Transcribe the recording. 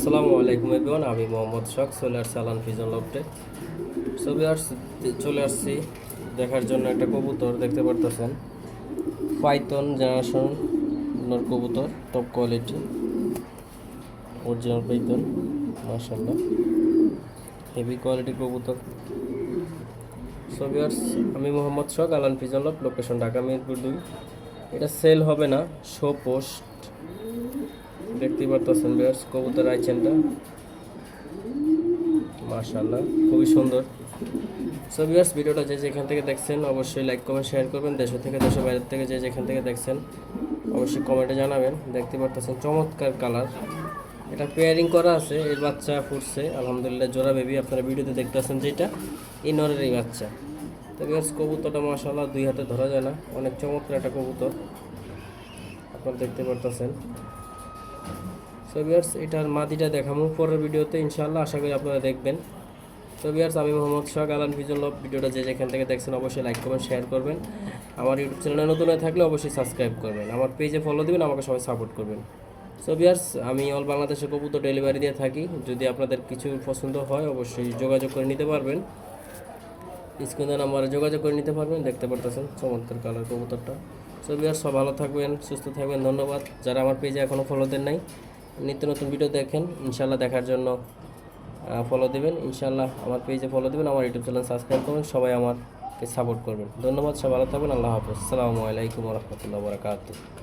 আসসালামু আলাইকুম এভরিওয়ান, আমি মোহাম্মদ শখ চলে আসছি আলান পিজন লফটে। চলে আসছি দেখার জন্য একটা কবুতর দেখতে পারতেছেন, পাইথন জেনারেশন কবুতর, টপ কোয়ালিটি অরিজিনাল পাইথন, মাশাআল্লাহ হেভি কোয়ালিটির কবুতর। আমি Mohammad Shokh, Alan pigeon loft, location Dhaka Mirpur 2। এটা সেল হবে না, শো পোস্ট। দেখতে পারতেছেন ভিউয়ার্স কবুতর আইচেনটা, মাশাআল্লাহ খুবই সুন্দর। সো ভিউয়ার্স, ভিডিওটা যে যেখান থেকে দেখছেন অবশ্যই লাইক কমেন্ট শেয়ার করবেন। দেশ থেকে দেশের বাইরে থেকে যে যেখান থেকে দেখছেন অবশ্যই কমেন্টে জানাবেন। দেখতে পারতেছেন চমৎকার কালার, এটা পেয়ারিং করা আছে, এর বাচ্চা ফুটছে আলহামদুলিল্লাহ, জোড়া বেবি আপনারা ভিডিওতে দেখতেছেন, যেটা এই নরের এই বাচ্চা। তো ভিউয়ার্স কবুতরটা মাশাআল্লাহ দুই হাতে ধরা যায় না, অনেক চমৎকার একটা কবুতর আপনারা দেখতে পারতেছেন। সো ভিউয়ার্স, এটার মাদিটা দেখাবো পরের ভিডিওতে ইনশাআল্লাহ, আশা করি আপনারা দেখবেন। তো ভিউয়ার্স, আমি Mohammad Shokh, Alan pigeon loft. ভিডিওটা যে যেখান থেকে দেখছেন অবশ্যই লাইক করবেন, শেয়ার করবেন। আমার ইউটিউব চ্যানেলে নতুন হয়ে থাকলে অবশ্যই সাবস্ক্রাইব করবেন, আমার পেজে ফলো দিবেন, আমাকে সবাই সাপোর্ট করবেন। সো ভিউয়ার্স, আমি অল বাংলাদেশে কবুতর ডেলিভারি দিয়ে থাকি, যদি আপনাদের কিছু পছন্দ হয় অবশ্যই যোগাযোগ করে নিতে পারবেন, স্ক্রিনের নাম্বারে যোগাযোগ করে নিতে পারবেন। দেখতে পারতেছেন চমৎকার কালার কবুতরটা। সো ভিউয়ার্স, সব ভালো থাকবেন, সুস্থ থাকবেন, ধন্যবাদ। যারা আমার পেজে এখনও ফলো দেন নাই, নিত্য নতুন ভিডিও দেখেন, ইনশাআল্লাহ দেখার জন্য ফলো দেবেন, ইনশাআল্লাহ আমার পেজে ফলো দেবেন, আমার ইউটিউব চ্যানেল সাবস্ক্রাইব করবেন, সবাই আমাকে সাপোর্ট করবেন। ধন্যবাদ, সব ভালো থাকবেন, আল্লাহ হাফেজ, আসসালামু আলাইকুম রহমতুল্লাহ বারাকাতুহু।